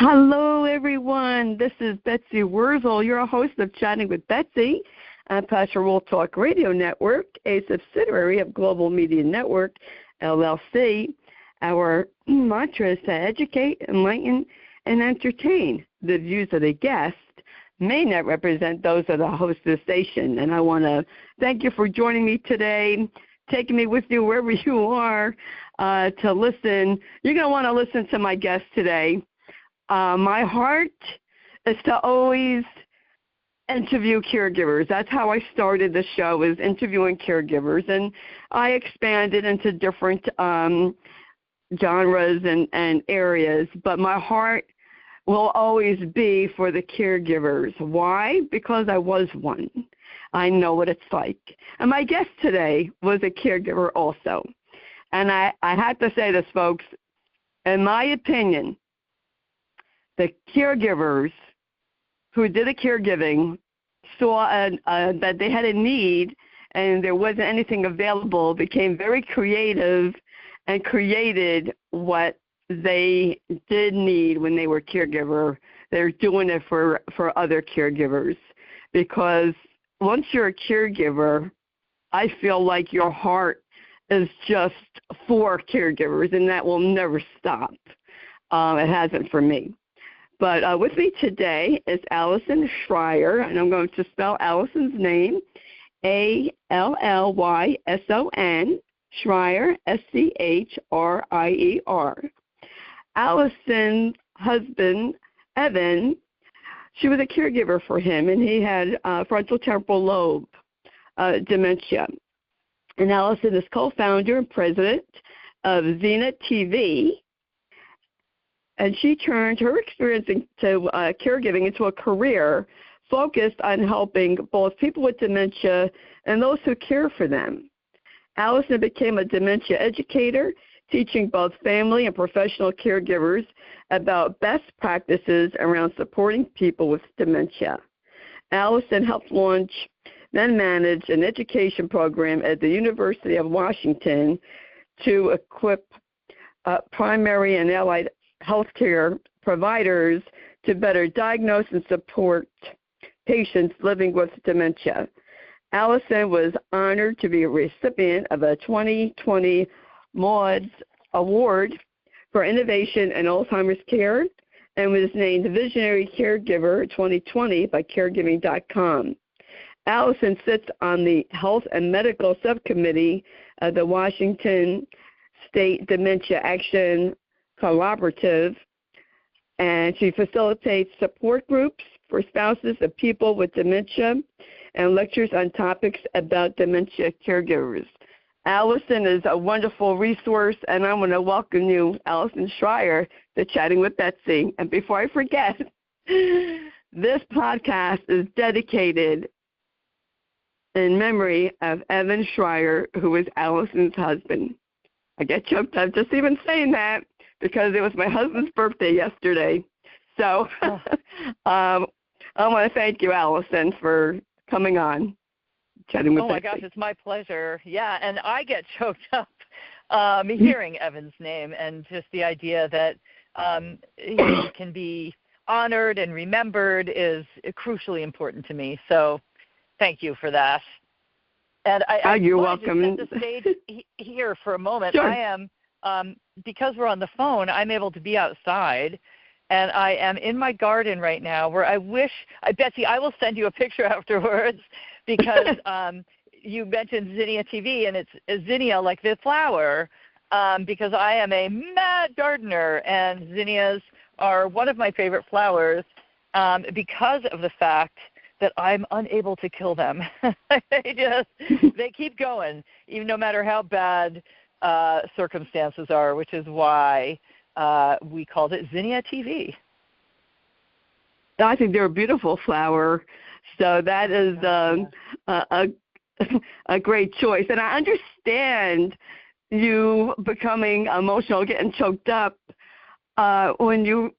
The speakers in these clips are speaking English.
Hello, everyone. This is Betsy Wurzel, your host of Chatting with Betsy on Pastoral Talk Radio Network, a subsidiary of Global Media Network, LLC. Our mantra is to educate, enlighten, and entertain. The views of the guest may not represent those of the host of the station. And I want to thank you for joining me today, taking me with you wherever you are to listen. You're going to want to listen to my guest today. My heart is to always interview caregivers. That's how I started the show, is interviewing caregivers. And I expanded into different genres and areas. But my heart will always be for the caregivers. Why? Because I was one. I know what it's like. And my guest today was a caregiver also. And I have to say this, folks, in my opinion, the caregivers who did the caregiving saw that they had a need and there wasn't anything available, became very creative and created what they did need when they were caregiver. They're doing it for other caregivers, because once you're a caregiver, I feel like your heart is just for caregivers, and that will never stop. It hasn't for me. But with me today is Allyson Schrier, and I'm going to spell Allyson's name, Allysson, Schrier, Schrier. Allyson's husband, Evan, she was a caregiver for him, and he had FrontoTemporal Lobe Dementia. And Allyson is co-founder and president of Zinnia TV, and she turned her experience into caregiving into a career focused on helping both people with dementia and those who care for them. Allyson became a dementia educator, teaching both family and professional caregivers about best practices around supporting people with dementia. Allyson helped launch, then manage an education program at the University of Washington to equip primary and allied healthcare providers to better diagnose and support patients living with dementia. Allyson was honored to be a recipient of a 2020 MODS Award for Innovation in Alzheimer's Care and was named Visionary Caregiver 2020 by caregiving.com. Allyson sits on the Health and Medical Subcommittee of the Washington State Dementia Action Collaborative, and she facilitates support groups for spouses of people with dementia and lectures on topics about dementia caregivers. Allyson is a wonderful resource, and I want to welcome you, Allyson Schrier, to Chatting with Betsy. And before I forget, this podcast is dedicated in memory of Evan Schrier, who is Allyson's husband. I get choked up just even saying that, because it was my husband's birthday yesterday. So I want to thank you, Allyson, for coming on, Chatting with Betsy. Oh, my gosh, it's my pleasure. Yeah, and I get choked up hearing Evan's name, and just the idea that he can be honored and remembered is crucially important to me. So thank you for that. And you're welcome. To set the stage here for a moment. Sure. I am, because we're on the phone, I'm able to be outside, and I am in my garden right now where I wish, Betsy, I will send you a picture afterwards, because you mentioned Zinnia TV, and it's Zinnia like the flower, because I am a mad gardener, and zinnias are one of my favorite flowers because of the fact that I'm unable to kill them. They keep going, even no matter how bad circumstances are, which is why we called it Zinnia TV. I think they're a beautiful flower, so that is a great choice. And I understand you becoming emotional, getting choked up when you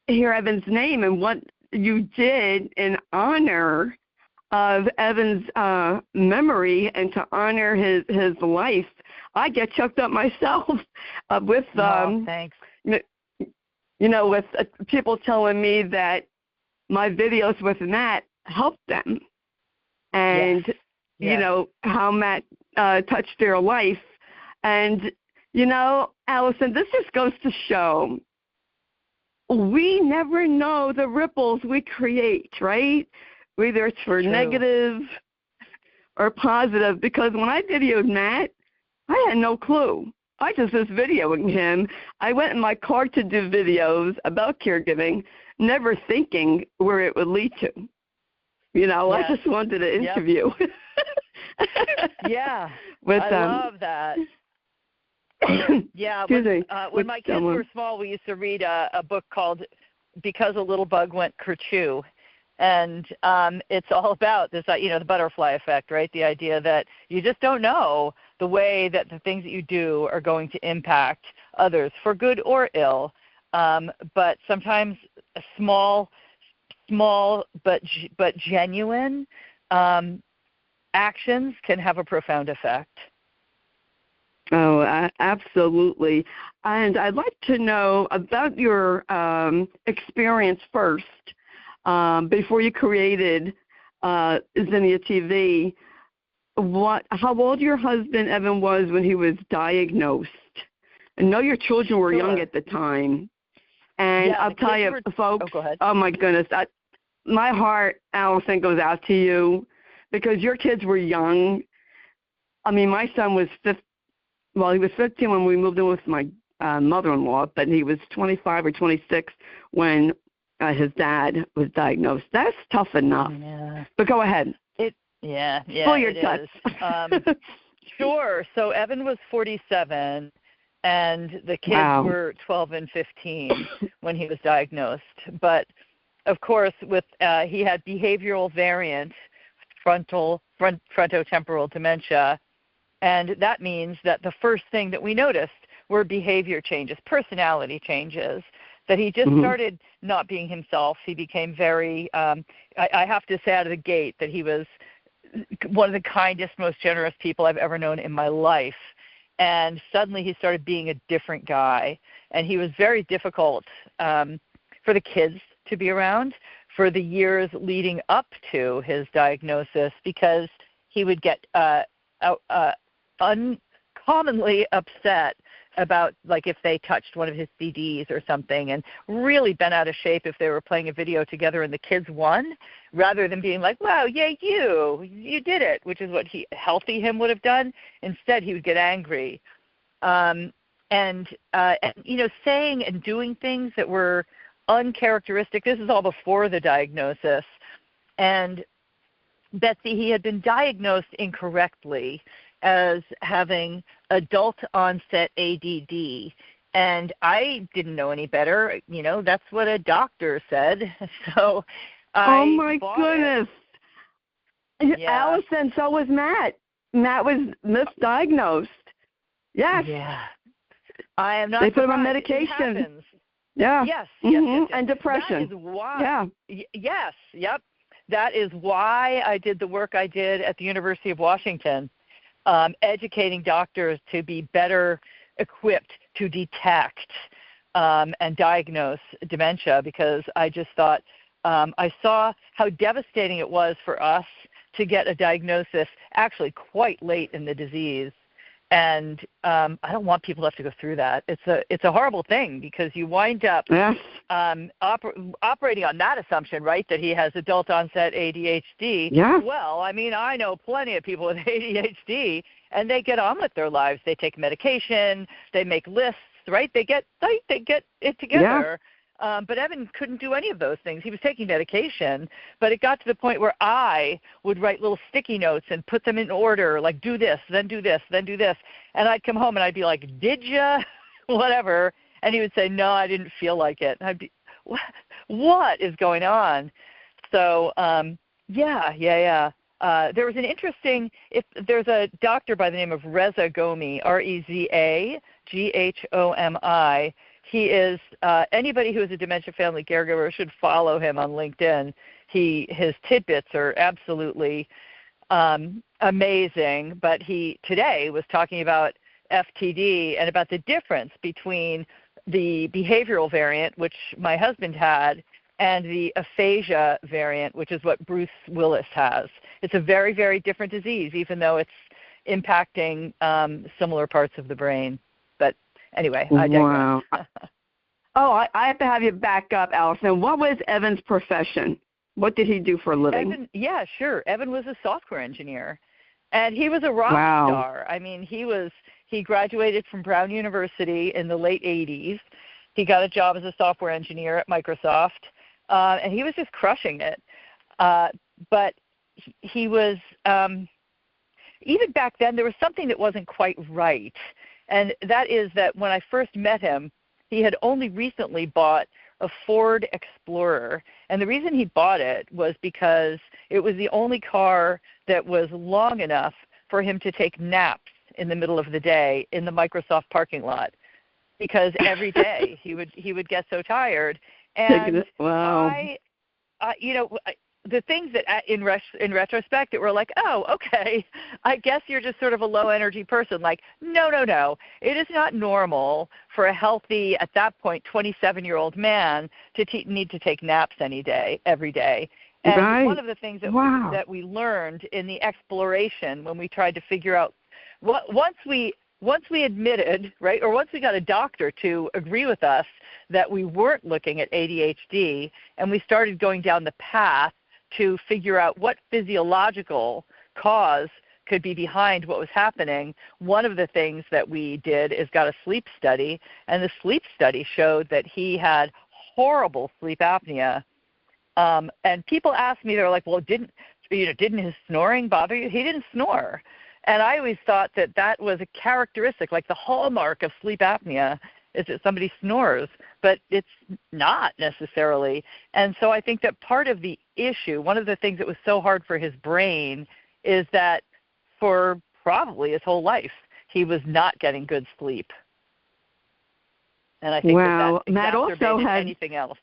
hear Evan's name and what you did in honor of Evan's memory and to honor his life. I get choked up myself with thanks. with people telling me that my videos with Matt helped them, and how Matt touched their life. And Allyson, this just goes to show we never know the ripples we create, right? Whether it's for negative or positive, because when I videoed Matt, I had no clue. I just was videoing him. I went in my car to do videos about caregiving, never thinking where it would lead to. I just wanted to interview. Yeah, with, I love that. Yeah, when my kids were small, we used to read a book called Because a Little Bug Went Kerchoo. And it's all about this, the butterfly effect, right? The idea that you just don't know the way that the things that you do are going to impact others, for good or ill. But sometimes small but genuine actions can have a profound effect. Oh, absolutely. And I'd like to know about your experience first. Before you created Zinnia TV, how old your husband Evan was when he was diagnosed? I know your children were young at the time, and I'll tell you, folks. Go ahead. Oh my goodness, my heart, Allyson, goes out to you because your kids were young. I mean, my son was he was 15 when we moved in with my mother-in-law, but he was 25 or 26 when his dad was diagnosed. That's tough enough. Yeah. But go ahead. Pull your guts. Sure. So Evan was 47, and the kids were 12 and 15 when he was diagnosed. But, of course, he had behavioral variant frontotemporal dementia, and that means that the first thing that we noticed were behavior changes, personality changes, that he just started not being himself. He became very, I have to say out of the gate that he was one of the kindest, most generous people I've ever known in my life. And suddenly he started being a different guy. And he was very difficult for the kids to be around for the years leading up to his diagnosis, because he would get uncommonly upset about, like, if they touched one of his CDs or something, and really bent out of shape if they were playing a video together and the kids won, rather than being like, wow, yay, you did it, which is what healthy him would have done. Instead, he would get angry. And saying and doing things that were uncharacteristic. This is all before the diagnosis. And Betsy, he had been diagnosed incorrectly as having adult onset ADD. And I didn't know any better. That's what a doctor said. So oh my goodness. Yeah. Allyson, so was Matt. Matt was misdiagnosed. Yes. Yeah. I am not. They put him on medication. Yeah. Yes. And depression. That is why. Yeah. Yes. Yep. That is why I did the work I did at the University of Washington. Educating doctors to be better equipped to detect and diagnose dementia, because I just thought I saw how devastating it was for us to get a diagnosis actually quite late in the disease. And I don't want people to have to go through that. It's a horrible thing, because you wind up operating on that assumption, right, that he has adult onset ADHD. Yeah. Well, I mean, I know plenty of people with ADHD, and they get on with their lives. They take medication. They make lists, right? They get it together. Yeah. But Evan couldn't do any of those things. He was taking medication, but it got to the point where I would write little sticky notes and put them in order, like do this, then do this, then do this. And I'd come home and I'd be like, did ya? Whatever. And he would say, no, I didn't feel like it. And I'd be, what is going on? So, there was an interesting, there's a doctor by the name of Reza Gomi, Reza Ghomi. He is, anybody who is a dementia family caregiver should follow him on LinkedIn. His tidbits are absolutely amazing, but he today was talking about FTD and about the difference between the behavioral variant, which my husband had, and the aphasia variant, which is what Bruce Willis has. It's a very, very different disease, even though it's impacting similar parts of the brain. But anyway, I digress. Wow. Oh, I have to have you back up, Allyson. What was Evan's profession? What did he do for a living? Evan, yeah, sure. Evan was a software engineer, and he was a rock star. I mean, he graduated from Brown University in the late 80s. He got a job as a software engineer at Microsoft, and he was just crushing it. But he was, even back then, there was something that wasn't quite right, and that is that when I first met him, he had only recently bought a Ford Explorer, and the reason he bought it was because it was the only car that was long enough for him to take naps in the middle of the day in the Microsoft parking lot, because every day he would get so tired. And wow. The things that in retrospect that were like, oh, okay, I guess you're just sort of a low-energy person. Like, no. It is not normal for a healthy, at that point, 27-year-old man to need to take naps every day. And one of the things that we learned in the exploration when we tried to figure out, once we admitted, right, or once we got a doctor to agree with us that we weren't looking at ADHD, and we started going down the path to figure out what physiological cause could be behind what was happening, one of the things that we did is got a sleep study, and the sleep study showed that he had horrible sleep apnea. And people asked me, they were like, well, didn't his snoring bother you? He didn't snore. And I always thought that was a characteristic, like the hallmark of sleep apnea is that somebody snores, but it's not necessarily. And so I think that part of the issue, one of the things that was so hard for his brain is that for probably his whole life, he was not getting good sleep. And I think that Matt also exacerbated had anything else.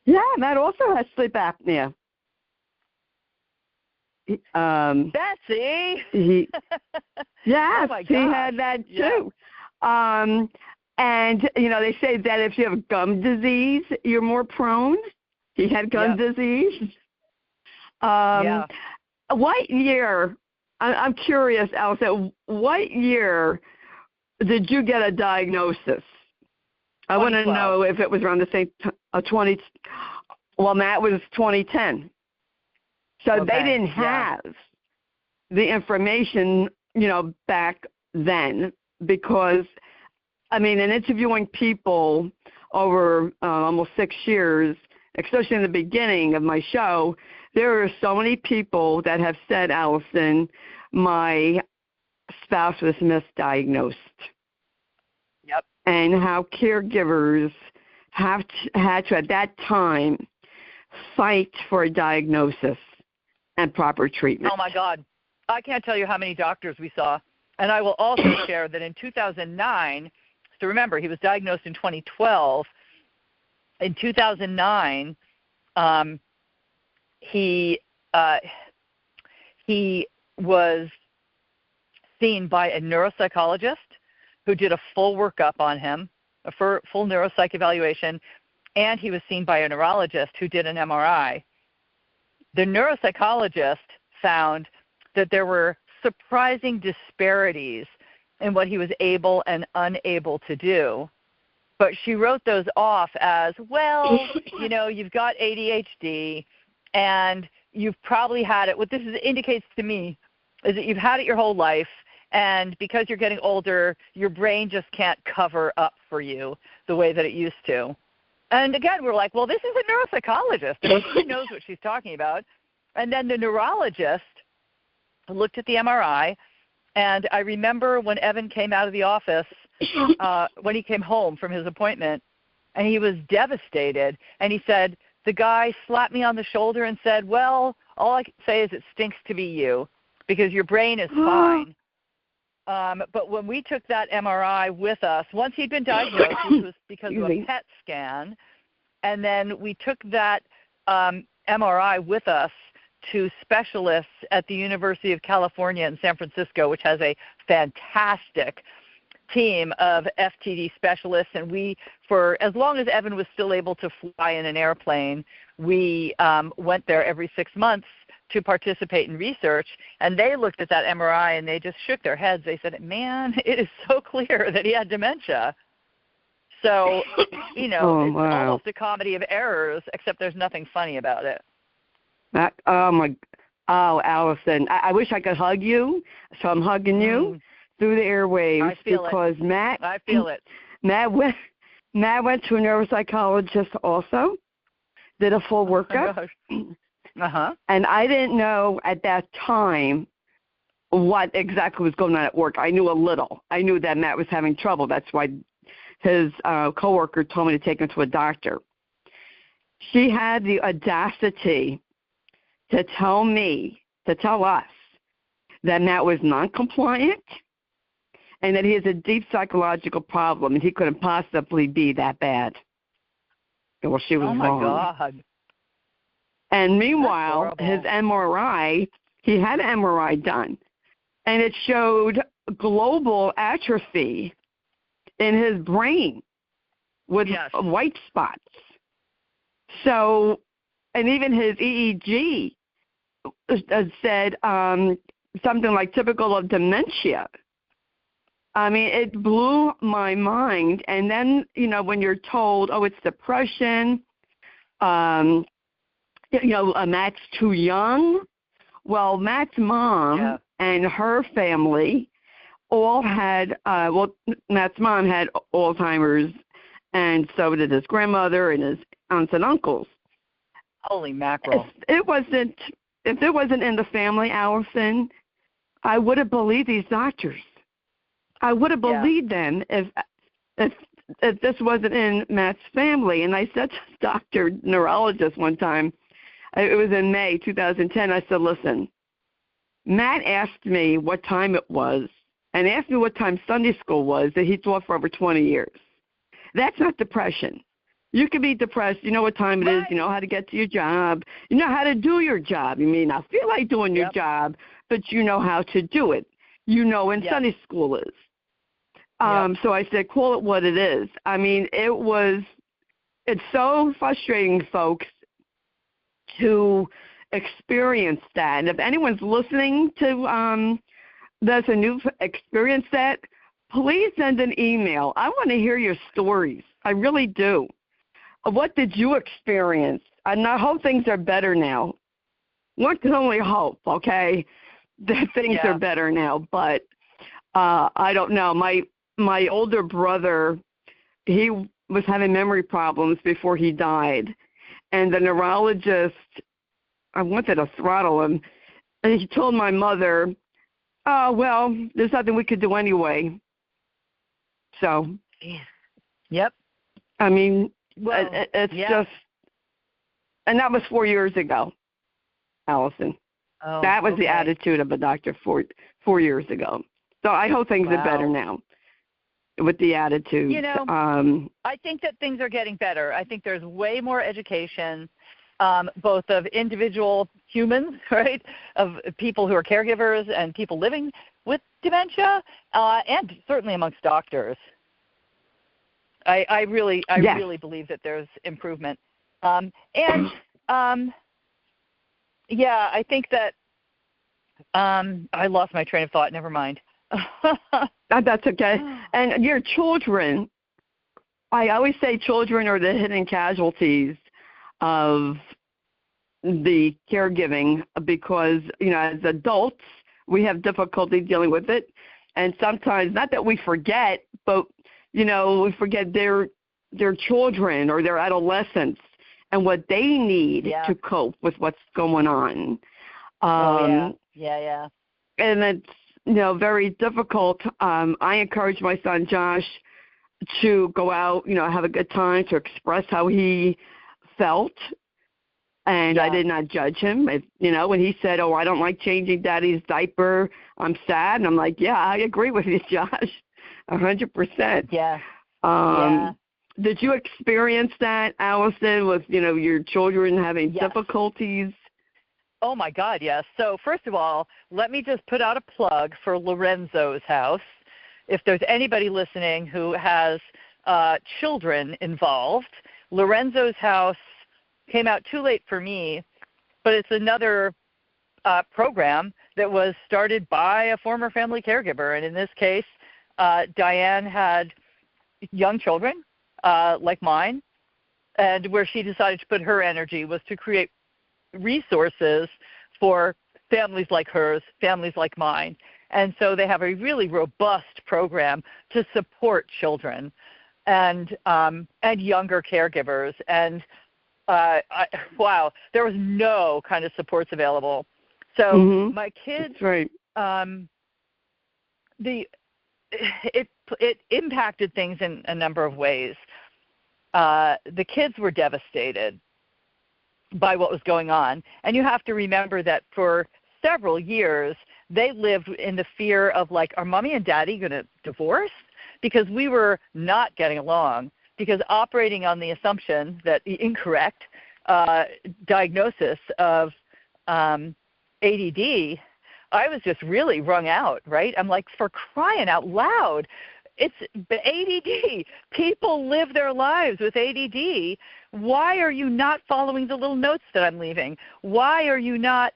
Yeah, Matt also has sleep apnea. Betsy! Yes, oh he had that too. Yeah. And, they say that if you have gum disease, you're more prone. He had gum disease. What year, I'm curious, Allyson, what year did you get a diagnosis? I want to know if it was around the same 20. Well, Matt was 2010. So they didn't have the information, back then, because, in interviewing people over almost 6 years, especially in the beginning of my show, there are so many people that have said, Allyson, my spouse was misdiagnosed. Yep. And how caregivers had to, at that time, fight for a diagnosis and proper treatment. Oh, my God. I can't tell you how many doctors we saw. And I will also share that in 2009, so remember, he was diagnosed in 2012. In 2009, he was seen by a neuropsychologist who did a full workup on him, a full neuropsych evaluation, and he was seen by a neurologist who did an MRI. The neuropsychologist found that there were surprising disparities in what he was able and unable to do. But she wrote those off as, well, you've got ADHD, and you've probably had it. What this indicates to me is that you've had it your whole life, and because you're getting older, your brain just can't cover up for you the way that it used to. And again, we're like, well, this is a neuropsychologist, and she knows what she's talking about. And then the neurologist looked at the MRI, and I remember when Evan came out of the office, when he came home from his appointment, and he was devastated, and he said, the guy slapped me on the shoulder and said, well, all I can say is it stinks to be you because your brain is fine. But when we took that MRI with us, once he'd been diagnosed, which was because of a PET scan, and then we took that MRI with us to specialists at the University of California in San Francisco, which has a fantastic team of FTD specialists, and we, for as long as Evan was still able to fly in an airplane, we went there every 6 months to participate in research, and they looked at that MRI and they just shook their heads. They said, man, it is so clear that he had dementia. So, it's almost a comedy of errors, except there's nothing funny about it. Allyson, I wish I could hug you, so I'm hugging you through the airwaves. I feel because it. I feel it. Matt went to a neuropsychologist also, did a full workup. And I didn't know at that time what exactly was going on at work. I knew a little. I knew that Matt was having trouble. That's why his coworker told me to take him to a doctor. She had the audacity to tell us that Matt was non-compliant and that he has a deep psychological problem and he couldn't possibly be that bad. Well, she was wrong. Oh, my God. And meanwhile, his MRI, he had an MRI done, and it showed global atrophy in his brain with white spots. So, and even his EEG said something like typical of dementia. I mean, it blew my mind. And then, when you're told, oh, it's depression, Matt's too young. Well, Matt's mom and her family all had, Matt's mom had Alzheimer's, and so did his grandmother and his aunts and uncles. Holy mackerel. If it wasn't in the family, Allyson, I would have believed these doctors. I would have believed them if this wasn't in Matt's family. And I said to the doctor, neurologist one time, it was in May 2010, I said, listen, Matt asked me what time it was and asked me what time Sunday school was that he taught for over 20 years. That's not depression. You can be depressed. You know what time it is. You know how to get to your job. You know how to do your job. You may not feel like doing your job, but you know how to do it. You know when Sunday school is. So I said, call it what it is. I mean, it's so frustrating, folks, to experience that. And if anyone's listening to this and you've experienced that, please send an email. I want to hear your stories. I really do. What did you experience? And I hope things are better now. One can only hope, okay, that things are better now. But I don't know. My older brother, he was having memory problems before he died. And the neurologist, I wanted to throttle him. And he told my mother, oh, well, there's nothing we could do anyway. So. Yep. I mean, it's just, and that was 4 years ago, Allyson. Oh, that was the attitude of a doctor 4 years ago. So I hope things are better now with the attitude. I think that things are getting better. I think there's way more education, both of individual humans, right, of people who are caregivers and people living with dementia, and certainly amongst doctors. I really believe that there's improvement. I think that I lost my train of thought. Never mind. That's okay. And your children, I always say children are the hidden casualties of the caregiving because, as adults, we have difficulty dealing with it. And sometimes, not that we forget, but, we forget their children or their adolescents and what they need to cope with what's going on. And it's, very difficult. I encourage my son, Josh, to go out, have a good time, to express how he felt. And I did not judge him. When he said, oh, I don't like changing Daddy's diaper, I'm sad. And I'm like, yeah, I agree with you, Josh, 100%. Did you experience that, Allyson, with, your children having difficulties? Oh, my God, yes. So, first of all, let me just put out a plug for Lorenzo's house. if there's anybody listening who has children involved, Lorenzo's House came out too late for me, but it's another program that was started by a former family caregiver. And in this case, Diane had young children like mine, and where she decided to put her energy was to create resources for families like hers, families like mine. And so they have a really robust program to support children and younger caregivers. And wow, there was no kind of supports available. So my kids, right. It impacted things in a number of ways. The kids were devastated by what was going on. And you have to remember that for several years, they lived in the fear of, like, are mommy and daddy going to divorce? Because we were not getting along. Because operating on the assumption that the incorrect diagnosis of ADD, I was just really wrung out, right? I'm like, for crying out loud, it's ADD. People live their lives with ADD. Why are you not following the little notes that I'm leaving? Why are you not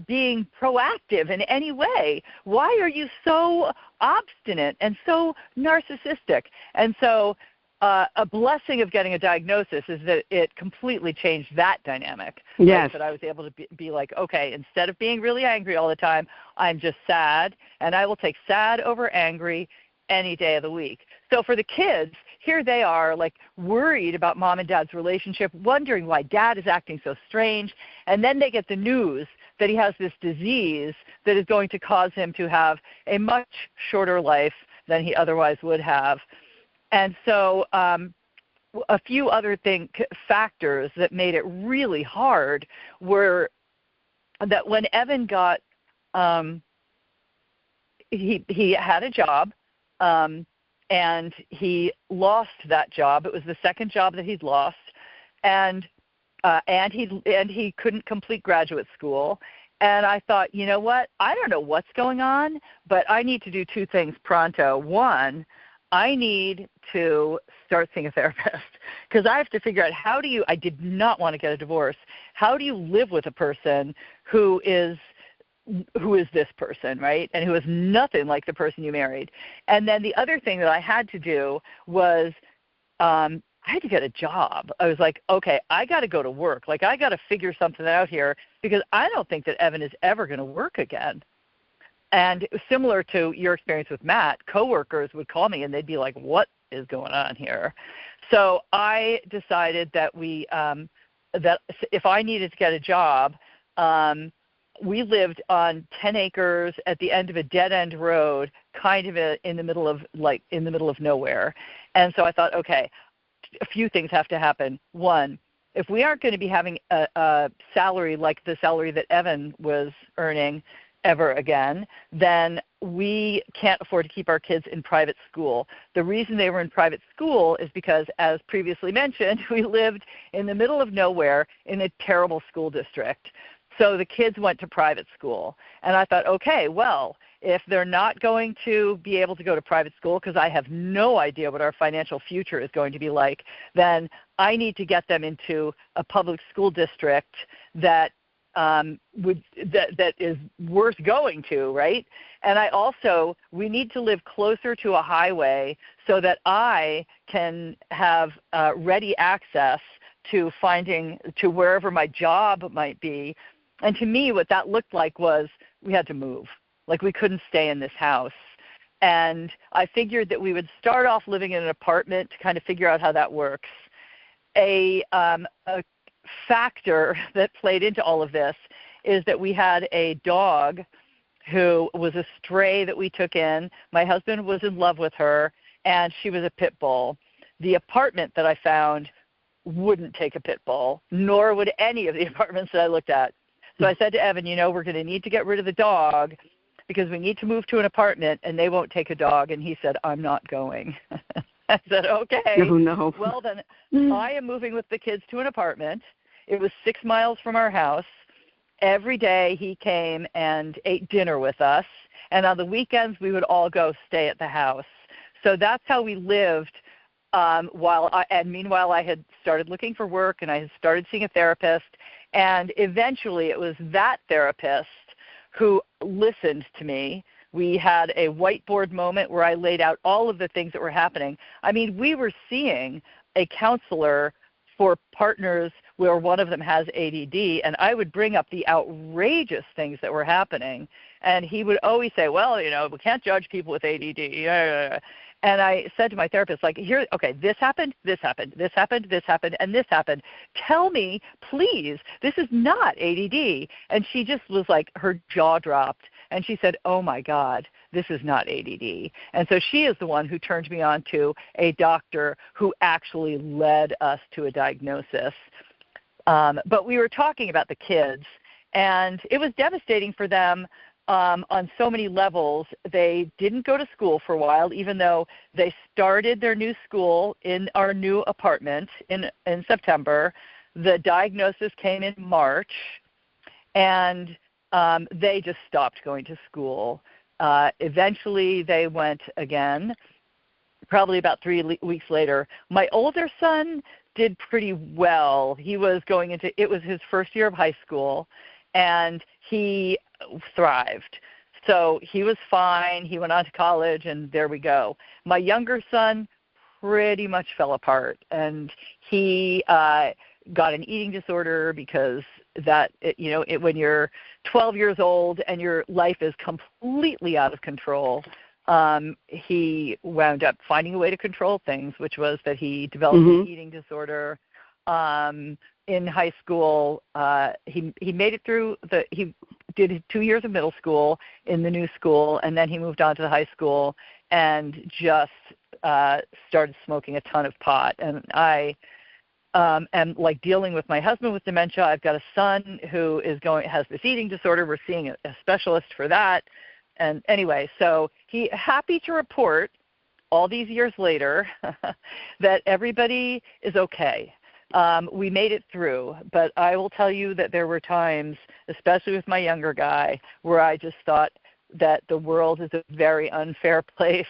being proactive in any way? Why are you so obstinate and so narcissistic? And so a blessing of getting a diagnosis is that it completely changed that dynamic. Yes. Right? That I was able to be like, okay, instead of being really angry all the time, I'm just sad, and I will take sad over angry any day of the week. So for the kids, here they are, like, worried about mom and dad's relationship, wondering why dad is acting so strange, and then they get the news that he has this disease that is going to cause him to have a much shorter life than he otherwise would have. And so a few other factors that made it really hard were that when Evan got he had a job, and he lost that job. It was the second job that he'd lost, and he couldn't complete graduate school. And I thought, you know what? I don't know what's going on, but I need to do two things pronto. One, I need to start seeing a therapist because I have to figure out I did not want to get a divorce. How do you live with a person who is this person, right? And who is nothing like the person you married. And then the other thing that I had to do was I had to get a job. I was like, okay, I got to go to work. Like, I got to figure something out here because I don't think that Evan is ever going to work again. And similar to your experience with Matt, coworkers would call me and they'd be like, what is going on here? So I decided that that if I needed to get a job, we lived on 10 acres at the end of a dead-end road, kind of in the middle of nowhere. And so I thought, okay, a few things have to happen. One, if we aren't going to be having a salary like the salary that Evan was earning ever again, then we can't afford to keep our kids in private school. The reason they were in private school is because, as previously mentioned, we lived in the middle of nowhere in a terrible school district. So the kids went to private school. And I thought, okay, well, if they're not going to be able to go to private school because I have no idea what our financial future is going to be like, then I need to get them into a public school district that that is worth going to, right? And we need to live closer to a highway so that I can have ready access to wherever my job might be. And to me, what that looked like was we had to move. Like, we couldn't stay in this house. And I figured that we would start off living in an apartment to kind of figure out how that works. A factor that played into all of this is that we had a dog who was a stray that we took in. My husband was in love with her, and she was a pit bull. The apartment that I found wouldn't take a pit bull, nor would any of the apartments that I looked at. So I said to Evan, we're going to need to get rid of the dog because we need to move to an apartment, and they won't take a dog. And he said, I'm not going. I said, okay. Oh, no. Well, then I am moving with the kids to an apartment. It was 6 miles from our house, every day he came and ate dinner with us, and on the weekends we would all go stay at the house. So that's how we lived. Meanwhile I had started looking for work, and I had started seeing a therapist, and eventually it was that therapist who listened to me. We had a whiteboard moment where I laid out all of the things that were happening. I mean, we were seeing a counselor for partners where one of them has ADD, and I would bring up the outrageous things that were happening, and he would always say, well, you know, we can't judge people with ADD. And I said to my therapist, like, here, okay, this happened, this happened, this happened, this happened, and this happened. Tell me, please, this is not ADD. And she just was like, her jaw dropped, and she said, oh, my God, this is not ADD. And so she is the one who turned me on to a doctor who actually led us to a diagnosis. But we were talking about the kids, and it was devastating for them. On so many levels. They didn't go to school for a while, even though they started their new school in our new apartment in September. The diagnosis came in March, and they just stopped going to school. Eventually, they went again, probably about 3 weeks later. My older son did pretty well. He was it was his first year of high school, and he thrived. So he was fine. He went on to college, and there we go. My younger son pretty much fell apart, and he got an eating disorder because when you're 12 years old and your life is completely out of control, he wound up finding a way to control things, which was that he developed an eating disorder. In high school, he made it through he did 2 years of middle school in the new school, and then he moved on to the high school and just started smoking a ton of pot. And I am like dealing with my husband with dementia. I've got a son who has this eating disorder. We're seeing a specialist for that. And anyway, so happy to report all these years later that everybody is okay. We made it through, but I will tell you that there were times, especially with my younger guy, where I just thought that the world is a very unfair place,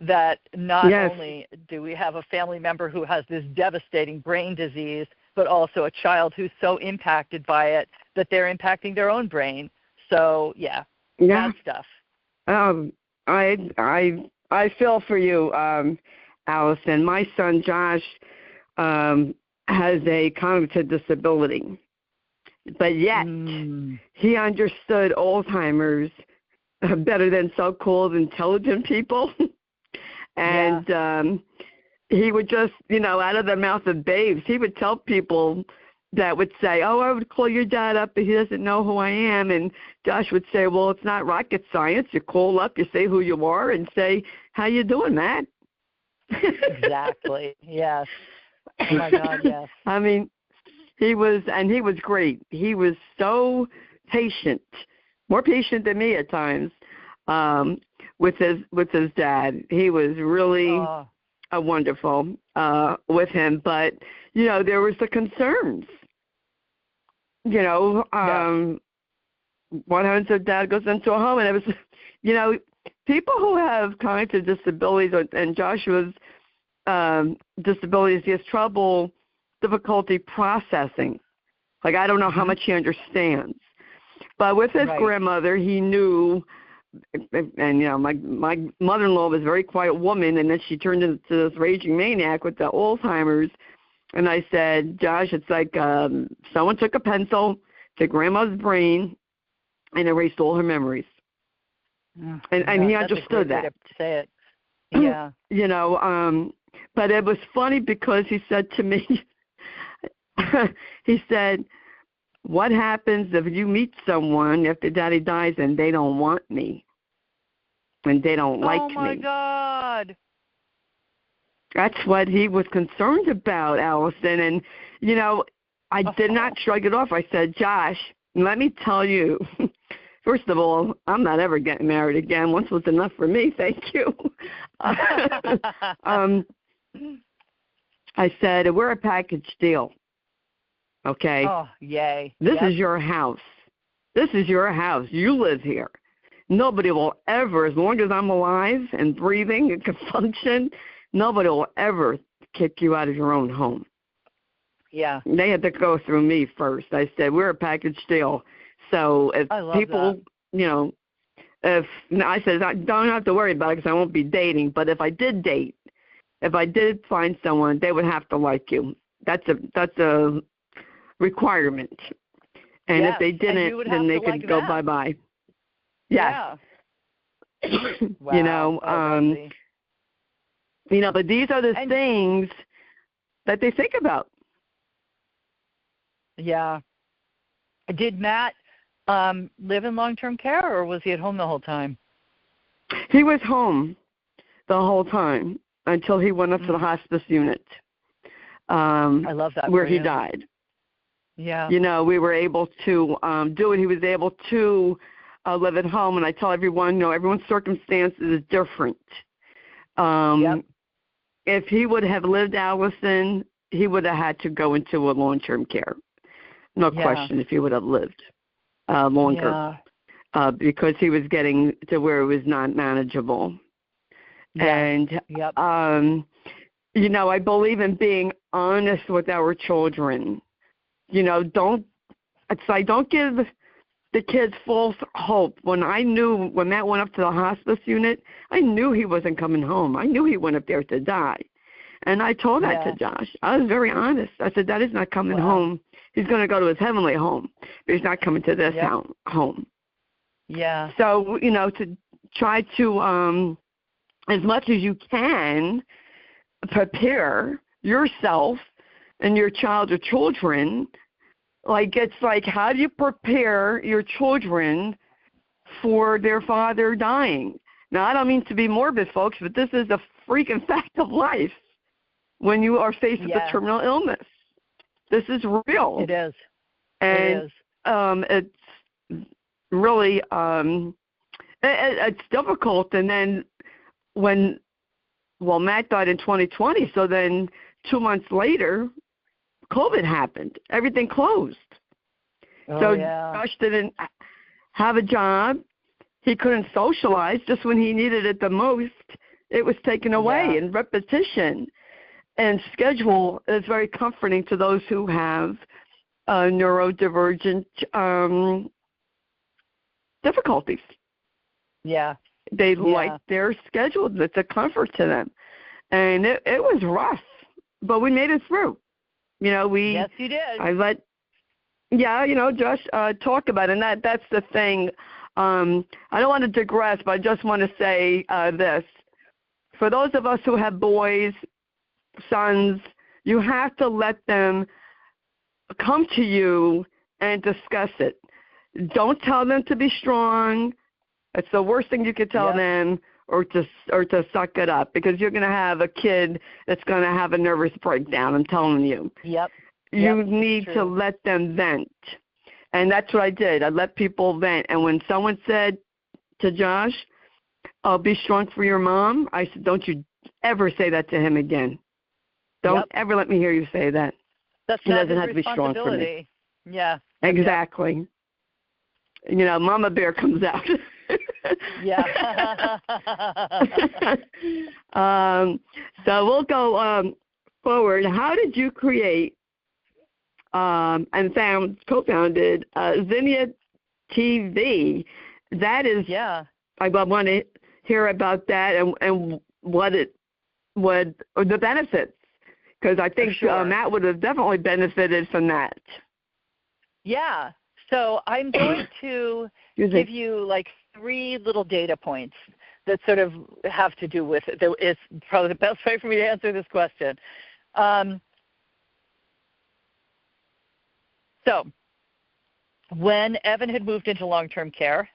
that not only do we have a family member who has this devastating brain disease, but also a child who's so impacted by it that they're impacting their own brain. So, bad stuff. I feel for you, Allyson. My son, Josh, has a cognitive disability, but yet he understood Alzheimer's better than so-called intelligent people. And he would just, out of the mouth of babes, he would tell people that would say, oh, I would call your dad up, but he doesn't know who I am. And Josh would say, well, it's not rocket science. You call up, you say who you are, and say, how you doing, Matt? Exactly, yes. Oh, my God, yes. I mean, he was great. He was so patient, more patient than me at times, with his dad. He was really wonderful with him. But, there was the concerns. What happens if dad goes into a home? And it was, people who have cognitive disabilities, and Joshua's disabilities, he has difficulty processing. Like, I don't know how much he understands. But with his grandmother, he knew, and, my mother-in-law was a very quiet woman, and then she turned into this raging maniac with the Alzheimer's. And I said, Josh, it's like someone took a pencil to grandma's brain and erased all her memories. And he understood that. Way to say it. Yeah. But it was funny because he said to me, he said, what happens if you meet someone after daddy dies and they don't want me and they don't like me? Oh, my God. That's what he was concerned about, Allyson. And, I did not shrug it off. I said, Josh, let me tell you, first of all, I'm not ever getting married again. Once was enough for me. Thank you. I said, we're a package deal. Okay. Oh, yay. This is your house. This is your house. You live here. Nobody will ever, as long as I'm alive and breathing and can function, nobody will ever kick you out of your own home. Yeah. They had to go through me first. I said, we're a package deal. So if people, you know, I said, I don't have to worry about it because I won't be dating. But if I did date, if I did find someone, they would have to like you. That's a requirement. And if they didn't, then they could go bye-bye. Yeah. Wow. You know, but these are the things that they think about. Yeah. Did Matt live in long-term care, or was he at home the whole time? He was home the whole time until he went up to the hospice unit. I love that. Where he died. Yeah. You know, we were able to do it. He was able to live at home, and I tell everyone, you know, everyone's circumstances is different. If he would have lived Allyson, he would have had to go into a long-term care. No question, if he would have lived longer. Because he was getting to where it was not manageable. And, you know, I believe in being honest with our children. You know, don't give the kids false hope. When Matt went up to the hospice unit, I knew he wasn't coming home. I knew he went up there to die. And I told that to Josh. I was very honest. I said, Dad is not coming home. He's going to go to his heavenly home, but he's not coming to this home. Yeah. So, you know, to try to, as much as you can, prepare yourself and your child or children. Like, it's like, how do you prepare your children for their father dying? Now, I don't mean to be morbid, folks, but this is a freaking fact of life when you are faced with a terminal illness. This is real. It is. And it's really, it's difficult. And then Matt died in 2020, so then 2 months later, COVID happened. Everything closed. Josh didn't have a job. He couldn't socialize. Just when he needed it the most, it was taken away. And repetition and schedule is very comforting to those who have neurodivergent difficulties. Yeah. They like their schedule. It's a comfort to them. And it was rough, but we made it through. You know, Yes, you did. You know, Josh talk about it, and that's the thing. I don't want to digress, but I just want to say this. For those of us who have boys, sons, you have to let them come to you and discuss it. Don't tell them to be strong. It's the worst thing you could tell them, or to suck it up, because you're going to have a kid that's going to have a nervous breakdown. I'm telling you. You need to let them vent, and that's what I did. I let people vent. And when someone said to Josh, "Oh, be strong for your mom," I said, "Don't you ever say that to him again. Don't ever let me hear you say that. He doesn't have to be strong for me." Yeah. Exactly. You know, Mama Bear comes out. So we'll go forward. How did you create and co-founded Zinnia TV? That is, I want to hear about that and what the benefits, because I think Matt would have definitely benefited from that. Yeah. So I'm going to give you like 3 little data points that sort of have to do with it. It's probably the best way for me to answer this question. So when Evan had moved into long-term care,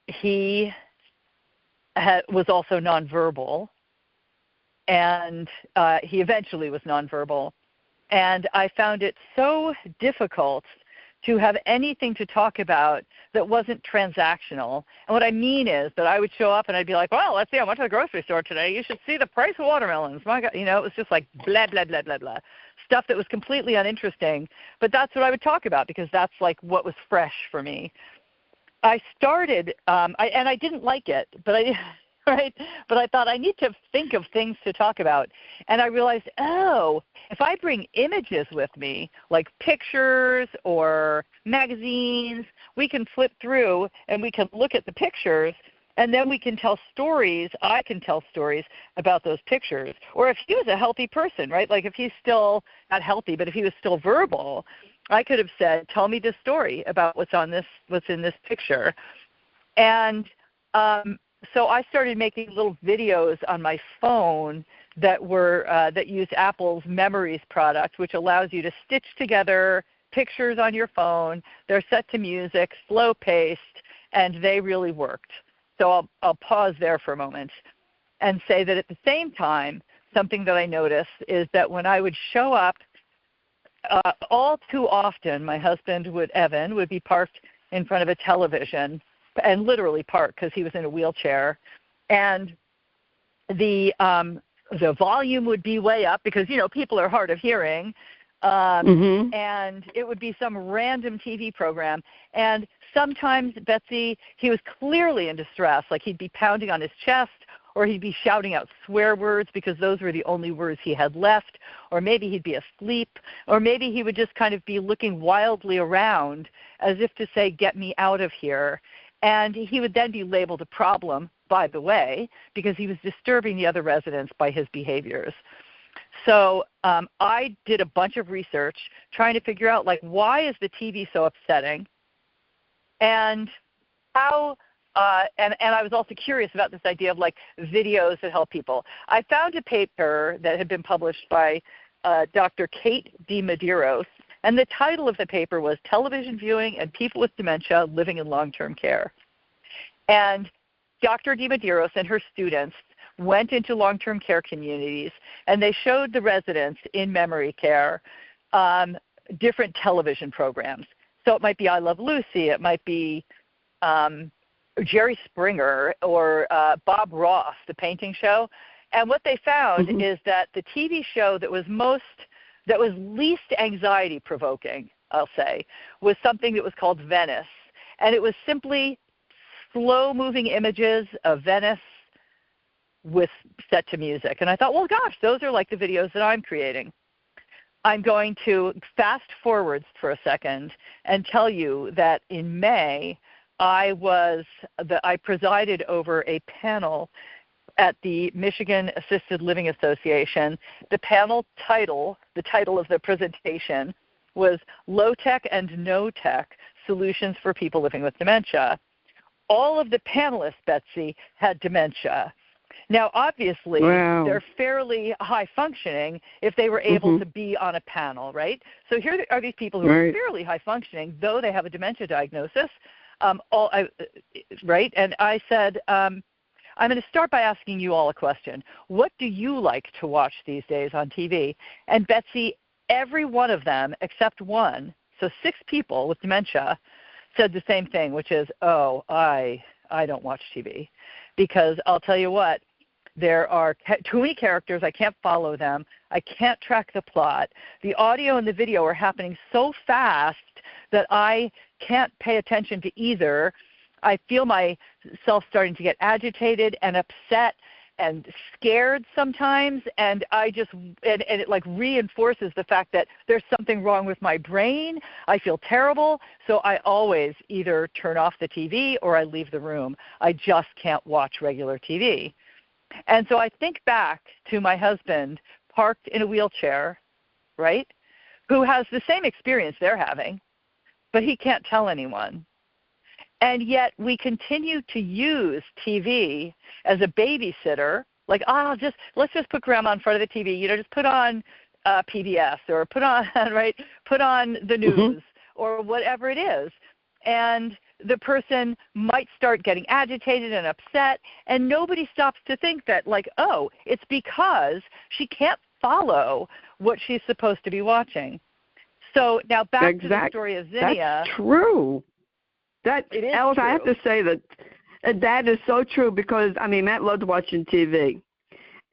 he was also nonverbal, and he eventually was nonverbal. And I found it so difficult to have anything to talk about that wasn't transactional. And what I mean is that I would show up and I'd be like, well, let's see, I went to the grocery store today. You should see the price of watermelons. My God, it was just like blah, blah, blah, blah, blah. Stuff that was completely uninteresting. But that's what I would talk about because that's like what was fresh for me. I started, and I didn't like it, but But I thought I need to think of things to talk about. And I realized, if I bring images with me, like pictures or magazines, we can flip through and we can look at the pictures, and then we can tell stories. I can tell stories about those pictures. Or if he was a healthy person, right? Like if he's still not healthy, but if he was still verbal, I could have said, tell me this story about what's in this picture. And so I started making little videos on my phone that used Apple's Memories product, which allows you to stitch together pictures on your phone. They're set to music, slow-paced, and they really worked. So I'll pause there for a moment and say that at the same time, something that I noticed is that when I would show up, all too often my husband, Evan, would be parked in front of a television, and literally parked because he was in a wheelchair, and the volume would be way up because people are hard of hearing, and it would be some random TV program. And sometimes, Betsy, he was clearly in distress, like he'd be pounding on his chest, or he'd be shouting out swear words because those were the only words he had left, or maybe he'd be asleep, or maybe he would just kind of be looking wildly around as if to say, get me out of here. And he would then be labeled a problem, by the way, because he was disturbing the other residents by his behaviors. So I did a bunch of research trying to figure out, like, why is the TV so upsetting? And how, and I was also curious about this idea of, like, videos that help people. I found a paper that had been published by Dr. Kate DiMedeiros, and the title of the paper was Television Viewing and People with Dementia Living in Long-Term Care. And Dr. DiMedeiros and her students went into long-term care communities, and they showed the residents in memory care different television programs. So it might be I Love Lucy, it might be Jerry Springer, or Bob Ross, the painting show. And what they found is that the TV show that was least anxiety-provoking, I'll say, was something that was called Venice. And it was simply slow-moving images of Venice with set to music. And I thought, well, gosh, those are like the videos that I'm creating. I'm going to fast forward for a second and tell you that in May, I presided over a panel at the Michigan Assisted Living Association. The panel title, the title of the presentation, was Low-Tech and No-Tech Solutions for People Living with Dementia. All of the panelists, Betsy, had dementia. Now, obviously, they're fairly high-functioning if they were able to be on a panel, right? So here are these people who are fairly high-functioning, though they have a dementia diagnosis, right? And I said, I'm going to start by asking you all a question. What do you like to watch these days on TV? And Betsy, every one of them except one, so 6 people with dementia, said the same thing, which is, I don't watch TV. Because I'll tell you what, there are too many characters. I can't follow them. I can't track the plot. The audio and the video are happening so fast that I can't pay attention to either. I feel myself starting to get agitated and upset and scared sometimes, and it like reinforces the fact that there's something wrong with my brain. I feel terrible, so I always either turn off the TV or I leave the room. I just can't watch regular TV. And so I think back to my husband parked in a wheelchair, right, who has the same experience they're having, but he can't tell anyone. And yet we continue to use TV as a babysitter, like, let's just put grandma in front of the TV, just put on PBS or put on the news or whatever it is. And the person might start getting agitated and upset, and nobody stops to think that, like, it's because she can't follow what she's supposed to be watching. So now back to the story of Zinnia. That's true. It is Alice, true. I have to say that is so true because, I mean, Matt loved watching TV.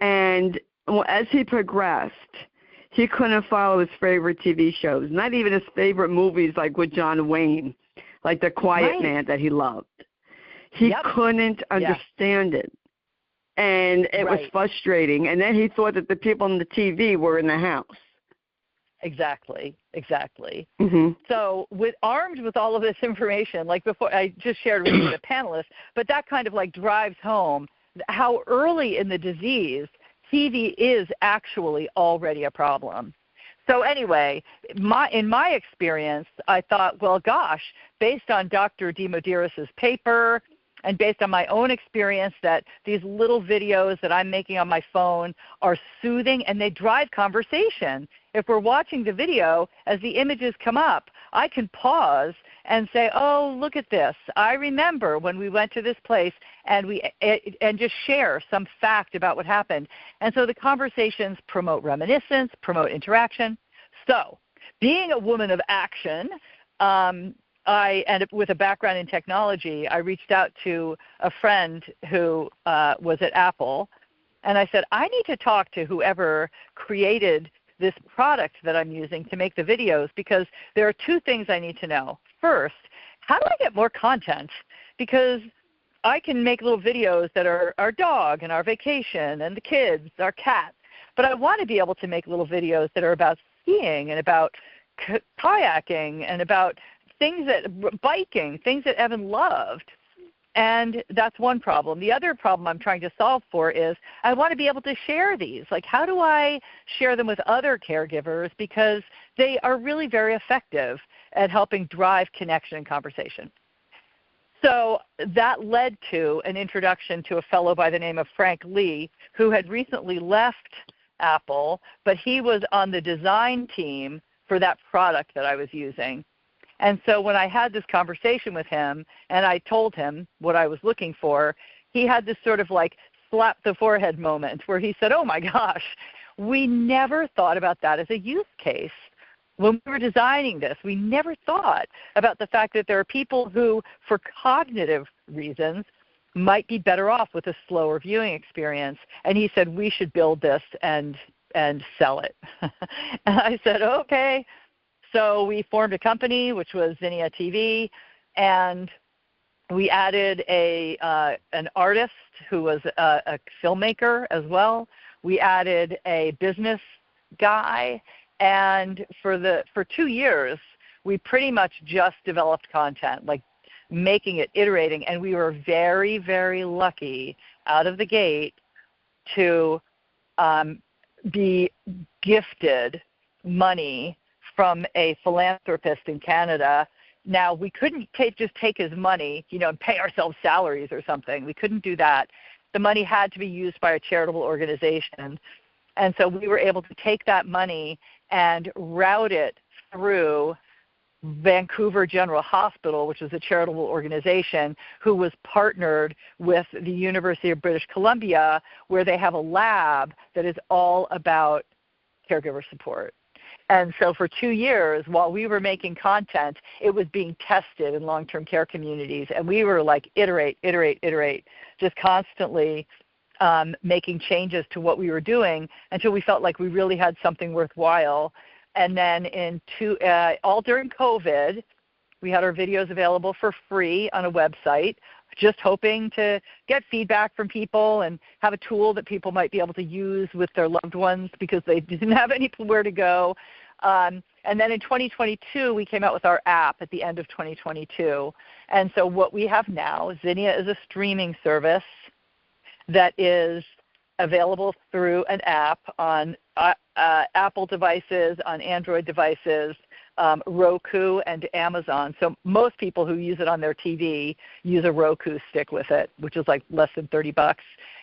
And as he progressed, he couldn't follow his favorite TV shows, not even his favorite movies like with John Wayne, like The Quiet Man that he loved. He couldn't understand it. And it was frustrating. And then he thought that the people on the TV were in the house. Exactly. Mm-hmm. So armed with all of this information, like before I just shared with you the panelists, but that kind of like drives home how early in the disease TV is actually already a problem. So anyway, in my experience, I thought, well, gosh, based on Dr. Demodiris's paper and based on my own experience, that these little videos that I'm making on my phone are soothing and they drive conversation. If we're watching the video, as the images come up, I can pause and say, oh, look at this. I remember when we went to this place, and just share some fact about what happened. And so the conversations promote reminiscence, promote interaction. So being a woman of action, with a background in technology, I reached out to a friend who was at Apple, and I said, I need to talk to whoever created this product that I'm using to make the videos, because there are two things I need to know. First, how do I get more content? Because I can make little videos that are our dog and our vacation and the kids, our cat, but I want to be able to make little videos that are about skiing and about kayaking and about biking, things that Evan loved. And that's one problem. The other problem I'm trying to solve for is I want to be able to share these. Like, how do I share them with other caregivers? Because they are really very effective at helping drive connection and conversation. So that led to an introduction to a fellow by the name of Frank Lee, who had recently left Apple, but he was on the design team for that product that I was using. And so when I had this conversation with him and I told him what I was looking for, he had this sort of like slap the forehead moment where he said, oh my gosh, we never thought about that as a use case. When we were designing this, we never thought about the fact that there are people who, for cognitive reasons, might be better off with a slower viewing experience. And he said, we should build this and sell it. And I said, okay. So we formed a company, which was Zinnia TV, and we added an artist who was a filmmaker as well. We added a business guy, and for 2 years, we pretty much just developed content, like making it, iterating, and we were very, very lucky out of the gate to be gifted money from a philanthropist in Canada. Now, we couldn't just take his money, and pay ourselves salaries or something. We couldn't do that. The money had to be used by a charitable organization. And so we were able to take that money and route it through Vancouver General Hospital, which is a charitable organization who was partnered with the University of British Columbia, where they have a lab that is all about caregiver support. And so for 2 years, while we were making content, it was being tested in long-term care communities. And we were like, iterate, just constantly making changes to what we were doing until we felt like we really had something worthwhile. And then all during COVID, we had our videos available for free on a website, just hoping to get feedback from people and have a tool that people might be able to use with their loved ones because they didn't have anywhere to go. And then in 2022, we came out with our app at the end of 2022. And so what we have now, Zinnia is a streaming service that is available through an app on Apple devices, on Android devices, Roku, and Amazon. So most people who use it on their TV use a Roku stick with it, which is like less than $30.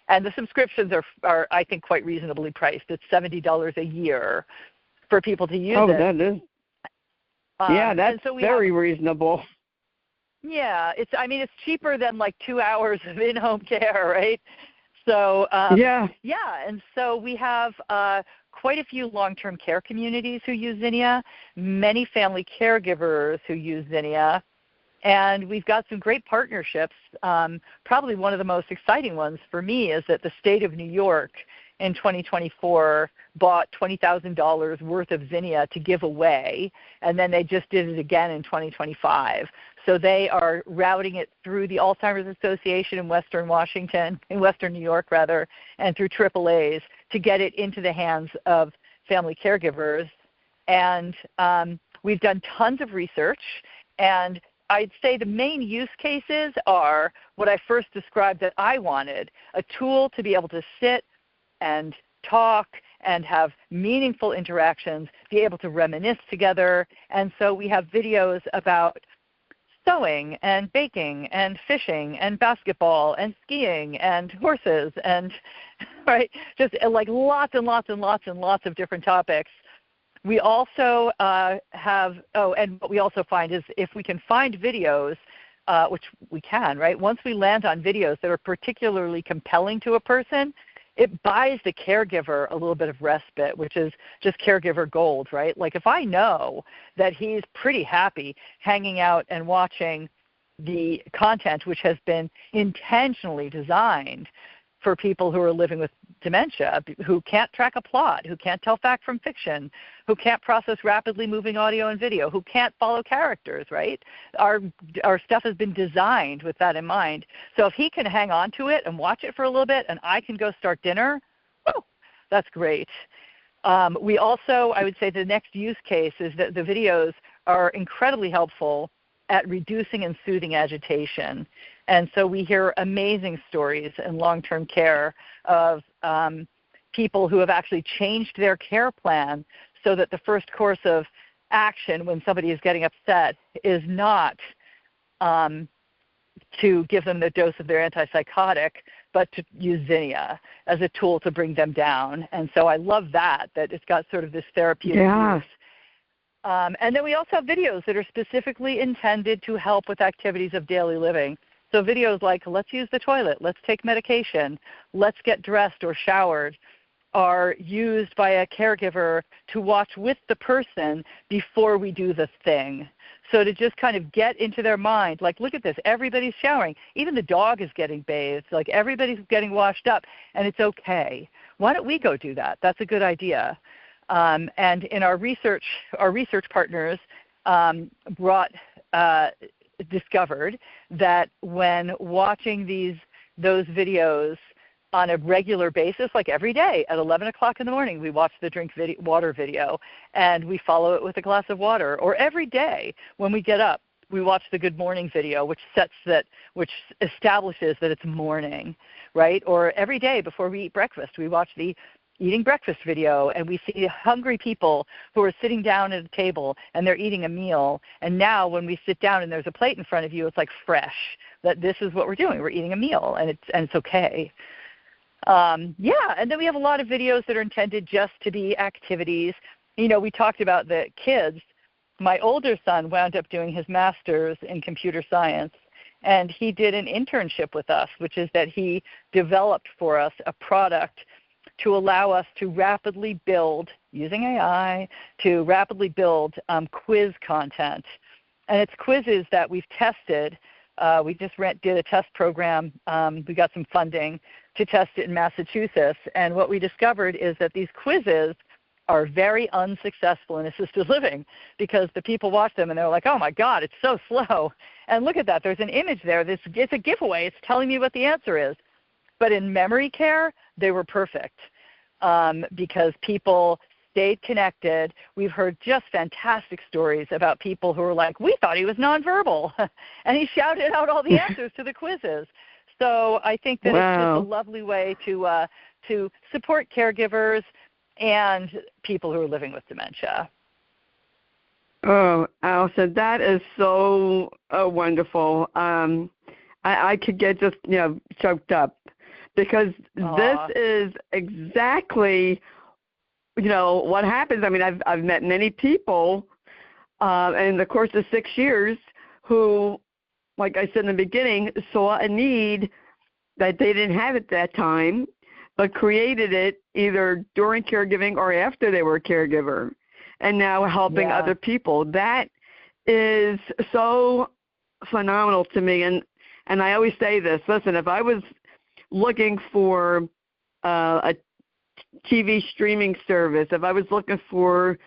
And the subscriptions are I think, quite reasonably priced. It's $70 a year for people to use it. Oh, that is. Yeah, that's very reasonable. Yeah, it's cheaper than like 2 hours of in-home care, right? So and so we have quite a few long-term care communities who use Zinnia, many family caregivers who use Zinnia, and we've got some great partnerships. Probably one of the most exciting ones for me is that the state of New York in 2024 bought $20,000 worth of Zinnia to give away, and then they just did it again in 2025. So they are routing it through the Alzheimer's Association in Western New York, and through AAAs to get it into the hands of family caregivers. And we've done tons of research, and I'd say the main use cases are what I first described that I wanted, a tool to be able to sit and talk and have meaningful interactions, be able to reminisce together. And so we have videos about sewing and baking and fishing and basketball and skiing and horses and right, just like lots and lots and lots and lots of different topics. We also and what we also find is if we can find videos, which we can, right? Once we land on videos that are particularly compelling to a person, it buys the caregiver a little bit of respite, which is just caregiver gold, right? Like if I know that he's pretty happy hanging out and watching the content which has been intentionally designed for people who are living with dementia, who can't track a plot, who can't tell fact from fiction, who can't process rapidly moving audio and video, who can't follow characters, right? Our stuff has been designed with that in mind. So if he can hang on to it and watch it for a little bit and I can go start dinner, oh, that's great. We also, I would say the next use case is that the videos are incredibly helpful at reducing and soothing agitation. And so we hear amazing stories in long-term care of people who have actually changed their care plan so that the first course of action when somebody is getting upset is not to give them the dose of their antipsychotic, but to use Zinnia as a tool to bring them down. And so I love that it's got sort of this therapeutic use. And then we also have videos that are specifically intended to help with activities of daily living. So videos like, let's use the toilet, let's take medication, let's get dressed or showered, are used by a caregiver to watch with the person before we do the thing. So to just kind of get into their mind, like, look at this, everybody's showering. Even the dog is getting bathed. Like, everybody's getting washed up, and it's okay. Why don't we go do that? That's a good idea. And in our research partners discovered that when watching those videos on a regular basis, like every day at 11 o'clock in the morning, we watch the drink water video, and we follow it with a glass of water. Or every day when we get up, we watch the good morning video, which establishes that it's morning, right? Or every day before we eat breakfast, we watch the eating breakfast video, and we see hungry people who are sitting down at a table and they're eating a meal. And now when we sit down and there's a plate in front of you, it's like fresh, that this is what we're doing. We're eating a meal, and it's okay. And then we have a lot of videos that are intended just to be activities. You know, we talked about the kids. My older son wound up doing his master's in computer science, and he did an internship with us, which is that he developed for us a product to allow us to rapidly build, using AI, to rapidly build quiz content. And it's quizzes that we've tested. We just did a test program. We got some funding to test it in Massachusetts. And what we discovered is that these quizzes are very unsuccessful in assisted living because the people watch them and they're like, oh my God, it's so slow. And look at that, there's an image there. It's a giveaway. It's telling me what the answer is. But in memory care, they were perfect because people stayed connected. We've heard just fantastic stories about people who were like, we thought he was nonverbal, and he shouted out all the answers to the quizzes. So I think that it's just a lovely way to support caregivers and people who are living with dementia. Oh, Allyson, that is so wonderful. I could get just, choked up because this is exactly, what happens. I mean, I've met many people in the course of 6 years who, like I said in the beginning, saw a need that they didn't have at that time. but created it either during caregiving or after they were a caregiver, and now helping other people. That is so phenomenal to me. And I always say this, listen, if I was looking for a TV streaming service, if I was looking for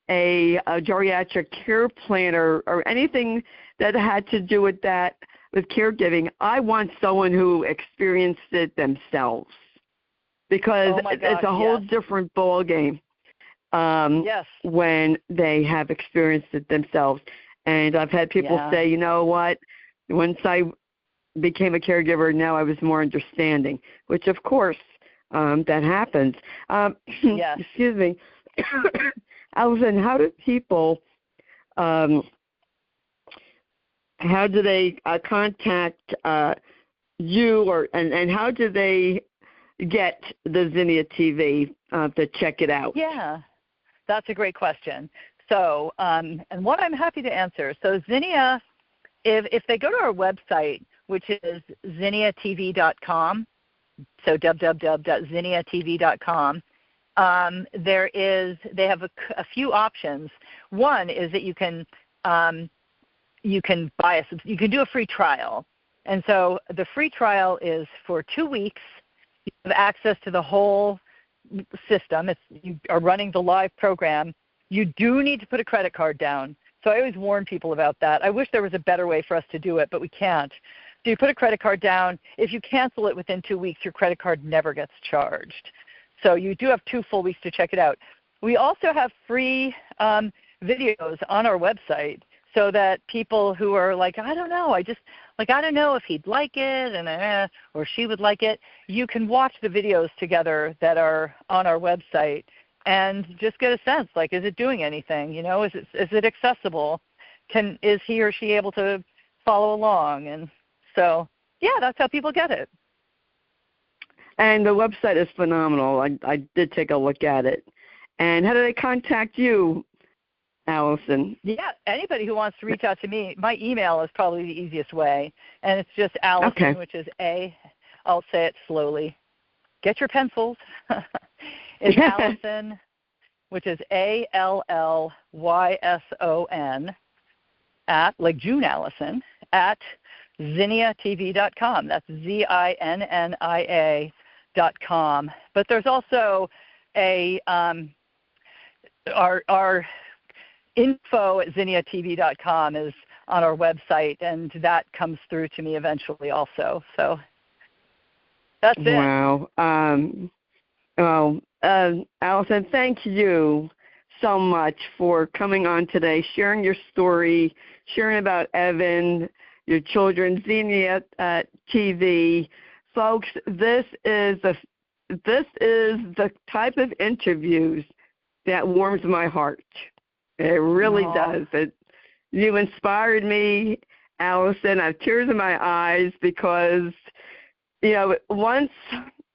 a geriatric care plan or anything that had to do with that, with caregiving, I want someone who experienced it themselves, because it's a whole different ball game when they have experienced it themselves. And I've had people say, you know what, once I became a caregiver, now I was more understanding, which of course that happens. Excuse me. Allyson, how do people, how do they contact you, and how do they get the Zinnia TV to check it out? Yeah, that's a great question. So, and what I'm happy to answer. So Zinnia, if they go to our website, which is zinniatv.com, so www.zinniatv.com, they have a few options. One is that you can you can do a free trial, and so the free trial is for 2 weeks. You have access to the whole system. You are running the live program. You do need to put a credit card down. So I always warn people about that. I wish there was a better way for us to do it, but we can't. So you put a credit card down. If you cancel it within 2 weeks, your credit card never gets charged. So you do have 2 full weeks to check it out. We also have free videos on our website, so that people who are like, I don't know, I don't know if he'd like it or she would like it, you can watch the videos together that are on our website and just get a sense, like, is it doing anything? You know, is it accessible? Is he or she able to follow along? And so, yeah, that's how people get it. And the website is phenomenal. I did take a look at it. And how do they contact you, Allyson? Yeah, anybody who wants to reach out to me, my email is probably the easiest way. And it's just Allyson, which is I'll say it slowly. Get your pencils. It's Allyson, which is ALLYSON, at, like June Allison, at zinniatv.com. That's ZINNIA.com. But there's also our info at zinniatv.com is on our website, and that comes through to me eventually also. So that's it. Wow. Allyson, thank you so much for coming on today, sharing your story, sharing about Evan, your children, Zinnia TV. Folks, this is the type of interviews that warms my heart. It really does. You inspired me, Allyson. I have tears in my eyes because, you know, once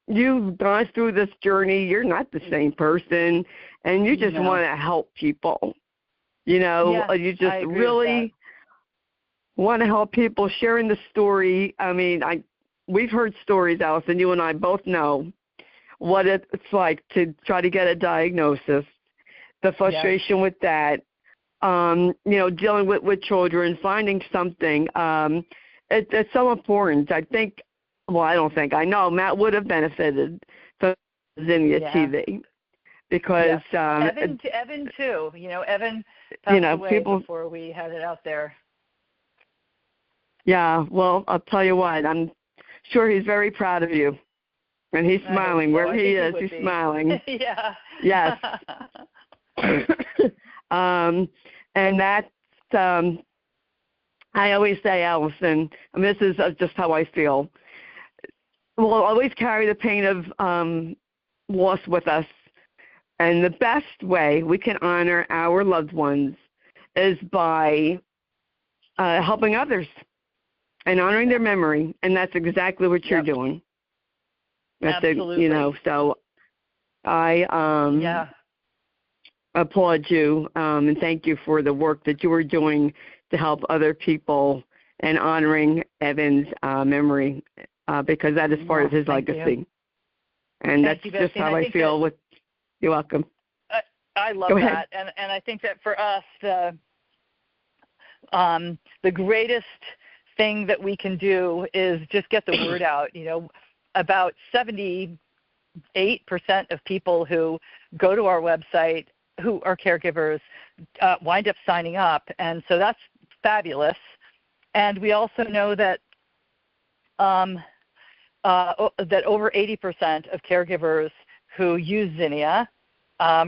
you've gone through this journey, you're not the same person, and you just want to help people. You know, you just really want to help people, sharing the story. I mean, we've heard stories, Allyson. You and I both know what it's like to try to get a diagnosis, the frustration with that, you know, dealing with children, finding something. It's so important. I know Matt would have benefited from Zinnia TV because Evan too. You know, Evan passed away before we had it out there. Yeah, well, I'll tell you what, I'm sure he's very proud of you. And he's smiling. Wherever he is, he's smiling. Yeah. Yes. And that's, I always say, Allyson, and this is just how I feel, we'll always carry the pain of loss with us. And the best way we can honor our loved ones is by helping others and honoring their memory. And that's exactly what you're doing. That's Absolutely. You know, so I applaud you and thank you for the work that you are doing to help other people and honoring Evan's memory because that is part of his legacy. And Thank that's you, just Betsy. how I feel with. You're welcome. I love that, and I think that for us, the greatest thing that we can do is just get the word out. About 78% of people who go to our website who are caregivers wind up signing up, and so that's fabulous. And we also know that that over 80% of caregivers who use Zinnia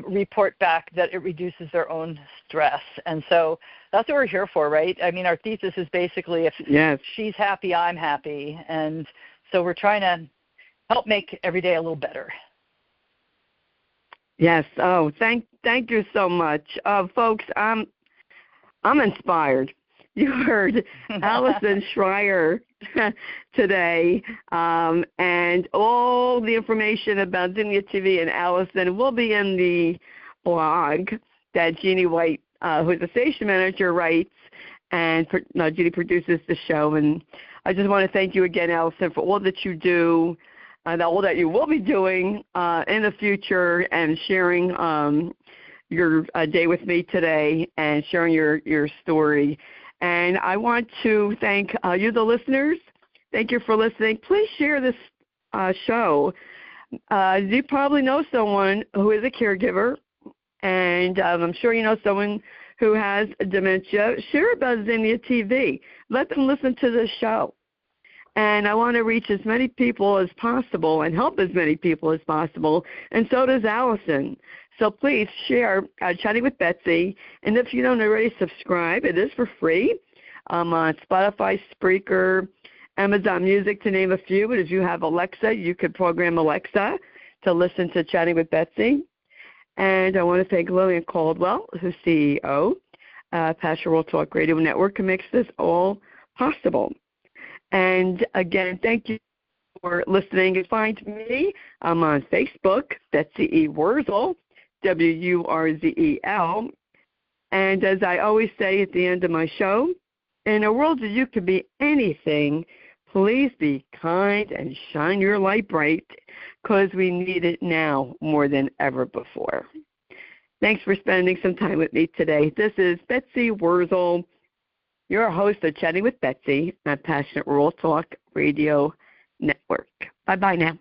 report back that it reduces their own stress. And so that's what we're here for, right? I mean, our thesis is basically if she's happy, I'm happy. And so we're trying to help make every day a little better. Yes. Oh, thank you so much. Folks, I'm inspired. You heard Allyson Schrier today, and all the information about Zinnia TV and Allyson will be in the blog that Jeannie White, who is the station manager, writes, and Jeannie produces the show. And I just want to thank you again, Allyson, for all that you do, and all that you will be doing in the future, and sharing your day with me today and sharing your story. And I want to thank you, the listeners. Thank you for listening. Please share this show. You probably know someone who is a caregiver, and I'm sure you know someone who has dementia. Share about Zinnia TV. Let them listen to this show. And I want to reach as many people as possible and help as many people as possible, and so does Allyson. So please share Chatting with Betsy, and if you don't already subscribe, it is for free on Spotify, Spreaker, Amazon Music, to name a few. But if you have Alexa, you could program Alexa to listen to Chatting with Betsy. And I want to thank Lillian Caldwell, who's CEO, Pastoral Talk Radio Network, who makes this all possible. And again, thank you for listening. You find me. I'm on Facebook, Betsy E. Wurzel, Wurzel. And as I always say at the end of my show, in a world where you can be anything, please be kind and shine your light bright, because we need it now more than ever before. Thanks for spending some time with me today. This is Betsy Wurzel, your host of Chatting with Betsy on Passionate Rural Talk Radio Network. Bye-bye now.